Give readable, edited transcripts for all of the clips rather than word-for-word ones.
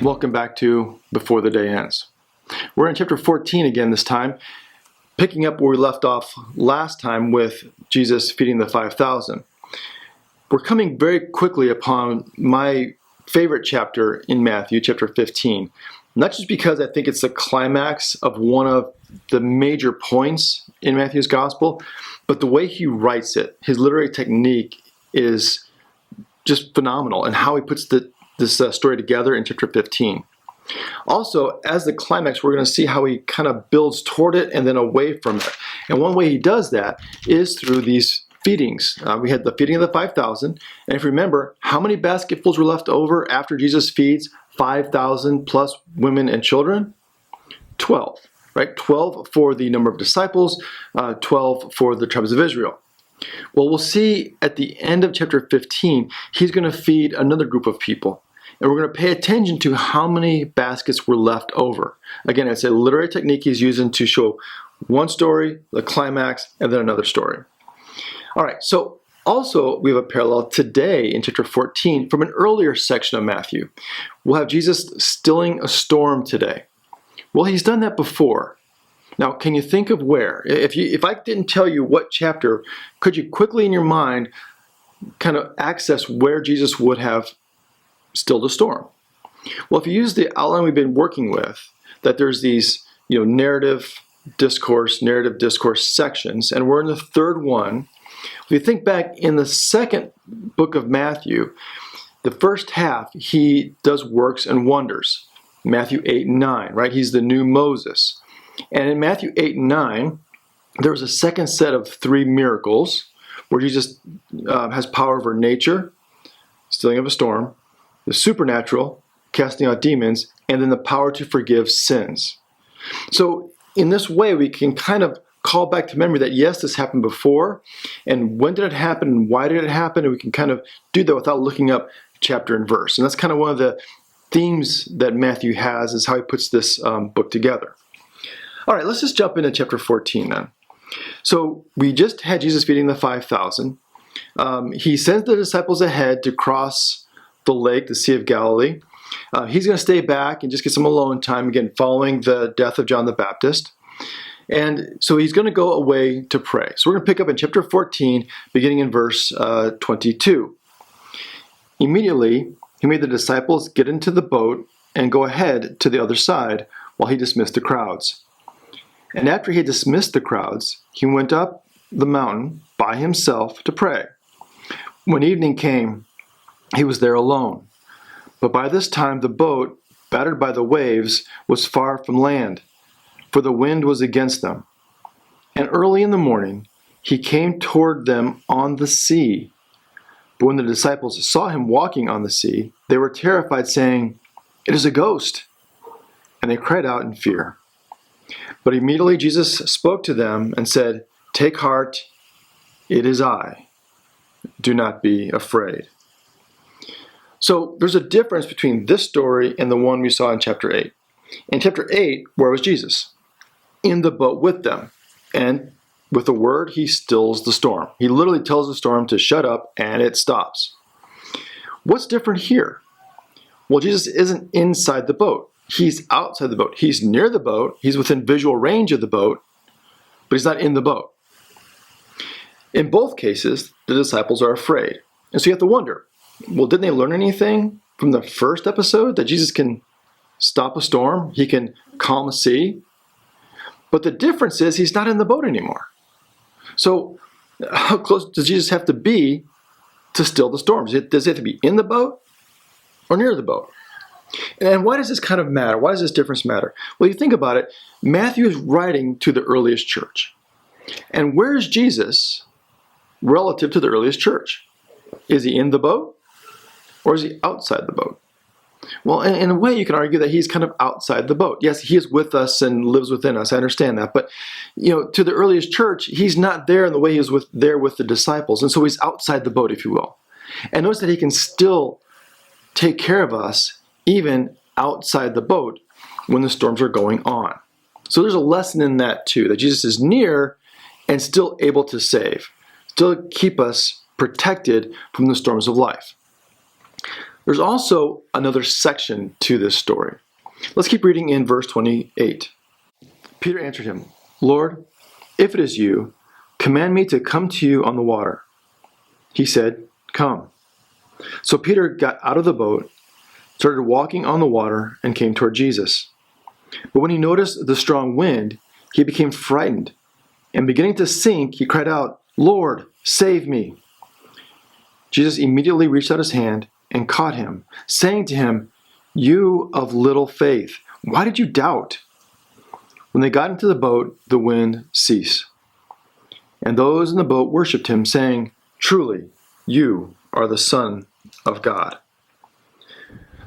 Welcome back to Before the Day Ends. We're in chapter 14 again this time, picking up where we left off last time with Jesus feeding the 5,000. We're coming very quickly upon my favorite chapter in Matthew, chapter 15. Not just because I think it's the climax of one of the major points in Matthew's gospel, but the way he writes it, his literary technique is just phenomenal, and how he puts this story together in chapter 15. Also, as the climax, we're going to see how he kind of builds toward it and then away from it. And one way he does that is through these feedings. We had the feeding of the 5,000. And if you remember, how many basketfuls were left over after Jesus feeds 5,000 plus women and children? 12, right? 12 for the number of disciples, 12 for the tribes of Israel. Well, we'll see at the end of chapter 15, he's going to feed another group of people. And we're going to pay attention to how many baskets were left over. Again, it's a literary technique he's using to show one story, the climax, and then another story. All right, so also we have a parallel today in chapter 14 from an earlier section of Matthew. We'll have Jesus stilling a storm today. Well, he's done that before. Now, can you think of where? If I didn't tell you what chapter, could you quickly in your mind kind of access where Jesus would have stilled a storm? Well, if you use the outline we've been working with, that there's these narrative discourse sections, and we're in the third one. If you think back in the second book of Matthew, the first half, he does works and wonders. Matthew 8 and 9, right? He's the new Moses. And in Matthew 8 and 9, there was a second set of 3 miracles where Jesus has power over nature, stilling of a storm, the supernatural, casting out demons, and then the power to forgive sins. So in this way, we can kind of call back to memory that yes, this happened before, and when did it happen, and why did it happen, and we can kind of do that without looking up chapter and verse. And that's kind of one of the themes that Matthew has, is how he puts this book together. All right, let's just jump into chapter 14 then. So we just had Jesus feeding the 5,000. He sends the disciples ahead to cross the lake, the Sea of Galilee. He's going to stay back and just get some alone time, again, following the death of John the Baptist. And so he's going to go away to pray. So we're going to pick up in chapter 14, beginning in verse 22. Immediately, he made the disciples get into the boat and go ahead to the other side while he dismissed the crowds. And after he had dismissed the crowds, he went up the mountain by himself to pray. When evening came, he was there alone. But by this time the boat, battered by the waves, was far from land, for the wind was against them. And early in the morning he came toward them on the sea. But when the disciples saw him walking on the sea, they were terrified, saying, "It is a ghost!" And they cried out in fear. But immediately Jesus spoke to them and said, "Take heart, it is I. Do not be afraid." So there's a difference between this story and the one we saw in chapter 8. In chapter 8, where was Jesus? In the boat with them. And with a word, he stills the storm. He literally tells the storm to shut up, and it stops. What's different here? Well, Jesus isn't inside the boat. He's outside the boat. He's near the boat. He's within visual range of the boat, but he's not in the boat. In both cases, the disciples are afraid. And so you have to wonder, well, didn't they learn anything from the first episode, that Jesus can stop a storm? He can calm a sea? But the difference is he's not in the boat anymore. So how close does Jesus have to be to still the storms? Does he have to be in the boat or near the boat? And why does this kind of matter? Why does this difference matter? Well, you think about it, Matthew is writing to the earliest church. And where is Jesus relative to the earliest church? Is he in the boat or is he outside the boat? Well, in a way, you can argue that he's kind of outside the boat. Yes, he is with us and lives within us. I understand that. But, to the earliest church, he's not there in the way he was there with the disciples. And so he's outside the boat, if you will. And notice that he can still take care of us even outside the boat when the storms are going on. So there's a lesson in that too, that Jesus is near and still able to save, still keep us protected from the storms of life. There's also another section to this story. Let's keep reading in verse 28. Peter answered him, Lord, if it is you, command me to come to you on the water. He said, come. So Peter got out of the boat, started walking on the water, and came toward Jesus. But when he noticed the strong wind, he became frightened, and beginning to sink, he cried out, Lord, save me. Jesus immediately reached out his hand and caught him, saying to him, you of little faith, why did you doubt? When they got into the boat, the wind ceased. And those in the boat worshipped him, saying, truly, you are the Son of God.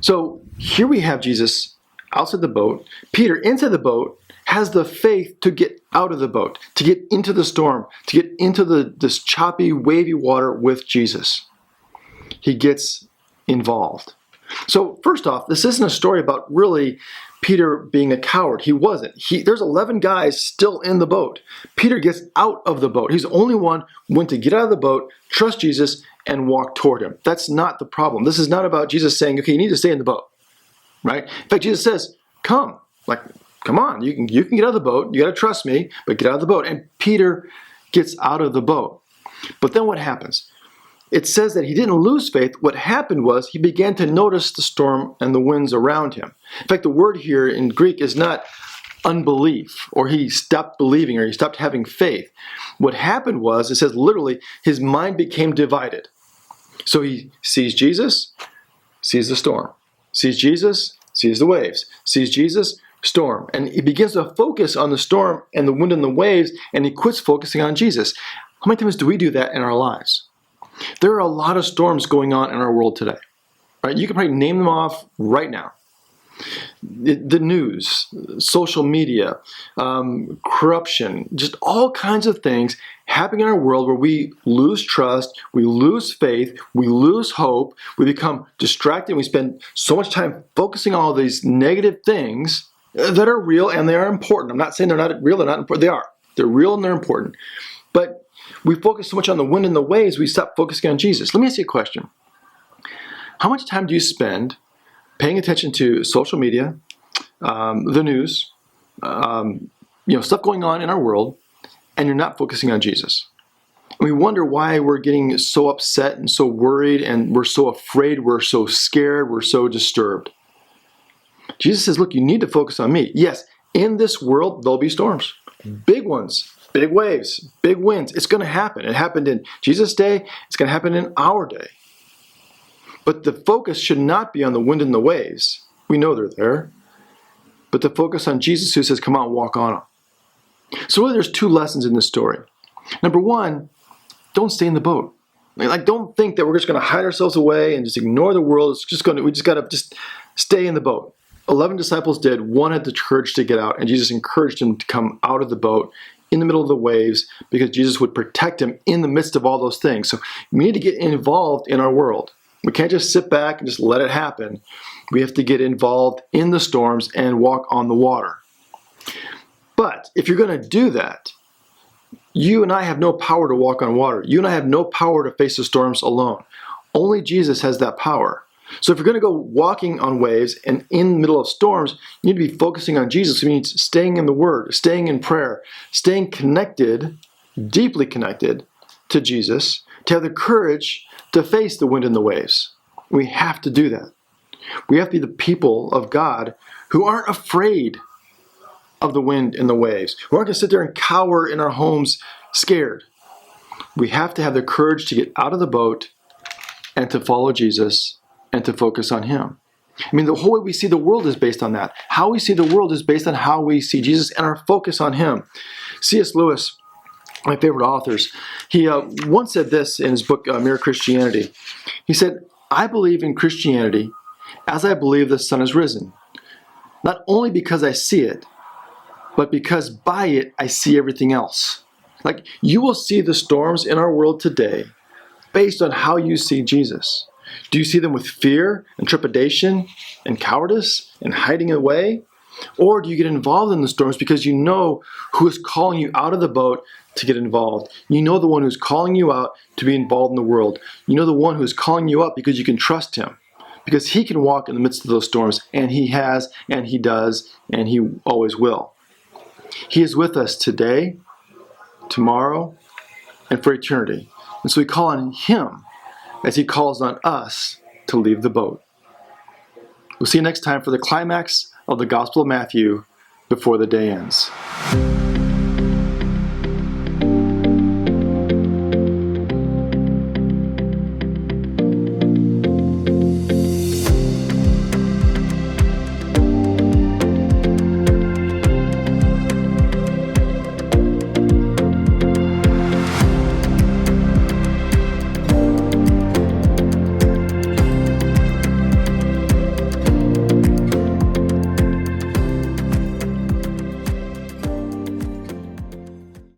So here we have Jesus outside the boat. Peter, inside the boat, has the faith to get out of the boat, to get into the storm, to get into this choppy, wavy water with Jesus. He gets involved. So first off, this isn't a story about really Peter being a coward. He wasn't. There's 11 guys still in the boat. Peter gets out of the boat. He's the only one who went to get out of the boat, trust Jesus, and walk toward him. That's not the problem. This is not about Jesus saying, okay, you need to stay in the boat, right? In fact, Jesus says, come. Like, come on, you can get out of the boat. You got to trust me, but get out of the boat. And Peter gets out of the boat. But then what happens? It says that he didn't lose faith. What happened was he began to notice the storm and the winds around him. In fact, the word here in Greek is not unbelief, or he stopped believing, or he stopped having faith. What happened was, it says literally, his mind became divided. So he sees Jesus, sees the storm. Sees Jesus, sees the waves. Sees Jesus, storm. And he begins to focus on the storm and the wind and the waves, and he quits focusing on Jesus. How many times do we do that in our lives? There are a lot of storms going on in our world today, right? You can probably name them off right now. The news, social media, corruption, just all kinds of things happening in our world where we lose trust, we lose faith, we lose hope, we become distracted, we spend so much time focusing on all these negative things that are real and they are important. I'm not saying they're not real, they're not important. They are. They're real and they're important. But we focus so much on the wind and the waves, we stop focusing on Jesus. Let me ask you a question. How much time do you spend paying attention to social media, the news, stuff going on in our world, and you're not focusing on Jesus? And we wonder why we're getting so upset and so worried, and we're so afraid, we're so scared, we're so disturbed. Jesus says, look, you need to focus on me. Yes, in this world, there'll be storms, big ones. Big waves, big winds. It's going to happen. It happened in Jesus' day. It's going to happen in our day. But the focus should not be on the wind and the waves. We know they're there. But the focus on Jesus, who says, come on, walk on them. So really there's two lessons in this story. Number one, don't stay in the boat. Don't think that we're just going to hide ourselves away and just ignore the world. We just got to stay in the boat. 11 disciples did. One had the courage to get out, and Jesus encouraged him to come out of the boat in the middle of the waves because Jesus would protect him in the midst of all those things. So we need to get involved in our world. We can't just sit back and just let it happen. We have to get involved in the storms and walk on the water. But if you're going to do that, you and I have no power to walk on water. You and I have no power to face the storms alone. Only Jesus has that power. So if you're going to go walking on waves and in the middle of storms, you need to be focusing on Jesus. It means staying in the Word, staying in prayer, staying connected, deeply connected to Jesus, to have the courage to face the wind and the waves. We have to do that. We have to be the people of God who aren't afraid of the wind and the waves. We aren't going to sit there and cower in our homes scared. We have to have the courage to get out of the boat and to follow Jesus and to focus on Him. I mean, the whole way we see the world is based on that. How we see the world is based on how we see Jesus and our focus on Him. C.S. Lewis, my favorite authors, he once said this in his book, Mere Christianity. He said, I believe in Christianity as I believe the sun has risen, not only because I see it, but because by it I see everything else. Like, you will see the storms in our world today based on how you see Jesus. Do you see them with fear and trepidation and cowardice and hiding away? Or do you get involved in the storms because you know who is calling you out of the boat to get involved? You know the one who's calling you out to be involved in the world. You know the one who's calling you up because you can trust Him, because he can walk in the midst of those storms, and he has, and he does, and he always will. He is with us today, tomorrow, and for eternity. And so we call on him as he calls on us to leave the boat. We'll see you next time for the climax of the Gospel of Matthew before the day ends.